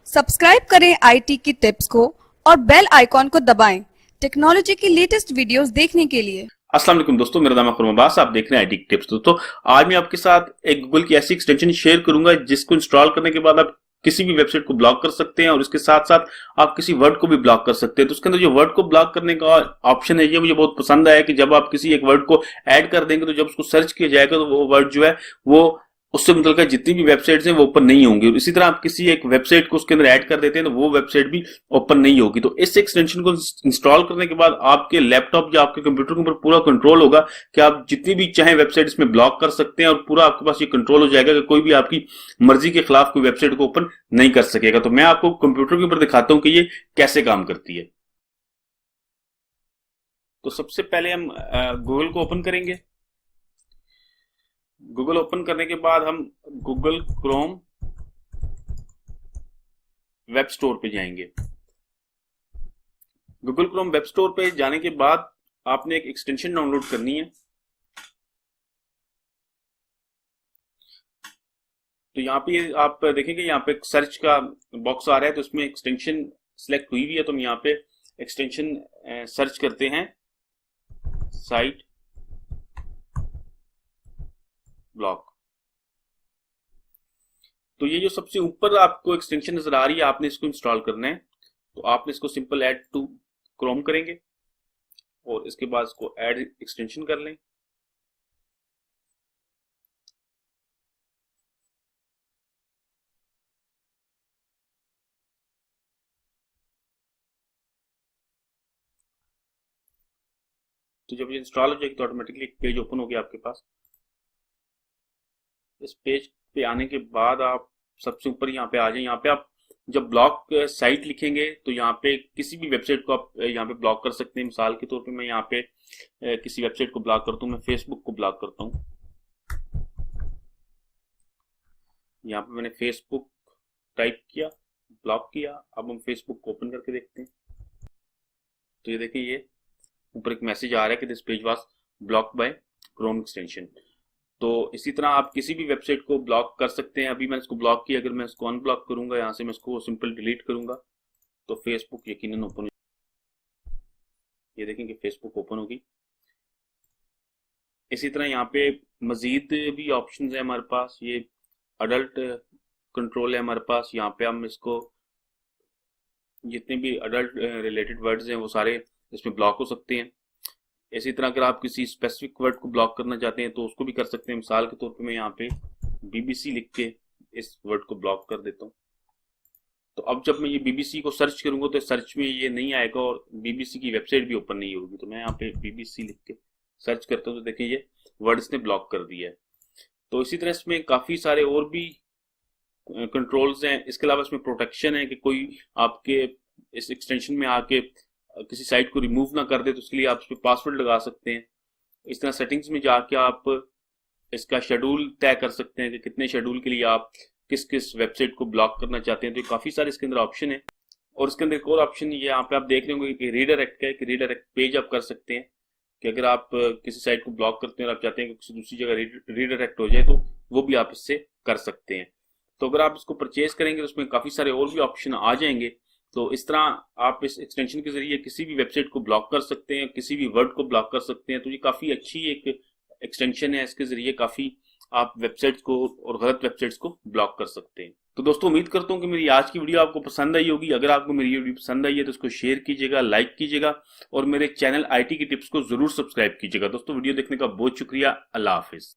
Subscribe करें IT की tips को और बेल आइकॉन को दबाएं टेक्नोलॉजी की लेटेस्ट वीडियोस देखने के लिए। अस्सलाम वालेकुम दोस्तों, मेरा नाम है अब्बास। आप देख रहे हैं आईटी टिप्स। दोस्तों आज मैं आपके साथ एक गूगल की ऐसी एक्सटेंशन शेयर करूंगा जिसको इंस्टॉल करने के बाद आप किसी भी वेबसाइट को ब्लॉक कर सकते हैं और इसके साथ साथ आप किसी वर्ड को भी ब्लॉक कर सकते हैं। तो उसके अंदर जो वर्ड को ब्लॉक करने का ऑप्शन है ये मुझे बहुत पसंद आया कि जब आप किसी एक वर्ड को ऐड कर देंगे तो जब उसको सर्च किया जाएगा तो वो वर्ड जो है वो उससे मतलब जितनी भी वेबसाइट्स हैं वो ओपन नहीं होंगी। इसी तरह आप किसी एक वेबसाइट को उसके अंदर ऐड कर देते हैं तो वो वेबसाइट भी ओपन नहीं होगी। तो इस एक्सटेंशन को इंस्टॉल करने के बाद आपके लैपटॉप या आपके कंप्यूटर के ऊपर पूरा कंट्रोल होगा कि आप जितनी भी चाहें वेबसाइट इसमें ब्लॉक कर सकते हैं और पूरा आपके पास ये कंट्रोल हो जाएगा कि कोई भी आपकी मर्जी के खिलाफ कोई वेबसाइट को ओपन नहीं कर सकेगा। तो मैं आपको कंप्यूटर के ऊपर दिखाता हूं कि ये कैसे काम करती है। तो सबसे पहले हम गूगल को ओपन करेंगे। गूगल ओपन करने के बाद हम गूगल क्रोम वेब स्टोर पे जाएंगे। गूगल क्रोम वेब स्टोर पे जाने के बाद आपने एक एक्सटेंशन डाउनलोड करनी है। तो यहाँ पे आप देखेंगे यहाँ पे सर्च का बॉक्स आ रहा है तो इसमें एक्सटेंशन सिलेक्ट हुई हुई है। तो हम यहाँ पे एक्सटेंशन सर्च करते हैं, साइट ब्लॉक। तो ये जो सबसे ऊपर आपको एक्सटेंशन नजर आ रही है आपने इसको इंस्टॉल करना है। तो आपने इसको सिंपल ऐड टू क्रोम करेंगे और इसके बाद इसको ऐड एक्सटेंशन कर लें। तो जब ये इंस्टॉल हो जाएगी तो ऑटोमेटिकली एक पेज ओपन हो गया आपके पास। इस पेज पे आने के बाद आप सबसे ऊपर यहाँ पे आ जाए। यहाँ पे आप जब ब्लॉक साइट लिखेंगे तो यहाँ पे किसी भी वेबसाइट को आप यहाँ पे ब्लॉक कर सकते हैं। मिसाल के तौर पे मैं यहाँ पे किसी वेबसाइट को ब्लॉक करता हूँ, मैं फेसबुक को ब्लॉक करता हूँ। यहाँ पे मैंने फेसबुक टाइप किया, ब्लॉक किया। अब हम फेसबुक को ओपन करके देखते हैं। तो ये देखिए ये ऊपर एक मैसेज आ रहा है कि this page was blocked by Chrome extension. तो इसी तरह आप किसी भी वेबसाइट को ब्लॉक कर सकते हैं। अभी मैंने इसको ब्लॉक किया, अगर मैं इसको अनब्लॉक करूंगा यहाँ से मैं इसको सिंपल डिलीट करूंगा तो फेसबुक यकीनन ओपन हो। ये देखेंगे फेसबुक ओपन होगी। इसी तरह यहाँ पे मजीद भी ऑप्शंस है हमारे पास। ये अडल्ट कंट्रोल है हमारे पास। यहाँ पे हम इसको जितने भी अडल्ट रिलेटेड वर्ड्स हैं वो सारे इसमें ब्लॉक हो सकते हैं। इसी तरह अगर आप किसी स्पेसिफिक वर्ड को ब्लॉक करना चाहते हैं तो उसको भी कर सकते हैं। मिसाल के तौर पे मैं यहाँ पे बीबीसी लिख के इस वर्ड को ब्लॉक कर देता हूँ। तो अब जब मैं ये बीबीसी को सर्च करूंगा तो सर्च में ये नहीं आएगा और बीबीसी की वेबसाइट भी ओपन नहीं होगी। तो मैं यहाँ पे बीबीसी लिख के सर्च करता हूँ तो देखिए ये वर्ड इसने ब्लॉक कर दिया है। तो इसी तरह इसमें काफी सारे और भी कंट्रोल्स हैं। इसके अलावा इसमें प्रोटेक्शन है कि कोई आपके इस एक्सटेंशन में आके किसी साइट को रिमूव ना कर दे तो उसके लिए आप इस पर पासवर्ड लगा सकते हैं। इस तरह सेटिंग्स में जाके आप इसका शेड्यूल तय कर सकते हैं कि कितने शेड्यूल के लिए आप किस किस वेबसाइट को ब्लॉक करना चाहते हैं। तो काफी सारे इसके अंदर ऑप्शन है। और इसके अंदर एक और ऑप्शन ये यहाँ पे आप देख रहे होंगे कि रीडायरेक्ट का है कि रीडायरेक्ट पेज आप कर सकते हैं कि अगर आप किसी साइट को ब्लॉक करते हैं और आप चाहते हैं कि किसी दूसरी जगह रीडायरेक्ट हो जाए तो वो भी आप इससे कर सकते हैं। तो अगर आप इसको परचेज करेंगे तो उसमें काफी सारे और भी ऑप्शन आ जाएंगे। तो इस तरह आप इस एक्सटेंशन के जरिए किसी भी वेबसाइट को ब्लॉक कर सकते हैं, किसी भी वर्ड को ब्लॉक कर सकते हैं। तो ये काफी अच्छी एक एक्सटेंशन है। इसके जरिए काफी आप वेबसाइट्स को और गलत वेबसाइट्स को ब्लॉक कर सकते हैं। तो दोस्तों उम्मीद करता हूं कि मेरी आज की वीडियो आपको पसंद आई होगी। अगर आपको मेरी वीडियो पसंद आई है तो इसको शेयर कीजिएगा, लाइक कीजिएगा और मेरे चैनल आईटी की टिप्स को जरूर सब्सक्राइब कीजिएगा। दोस्तों वीडियो देखने का बहुत शुक्रिया। अल्लाह हाफिज।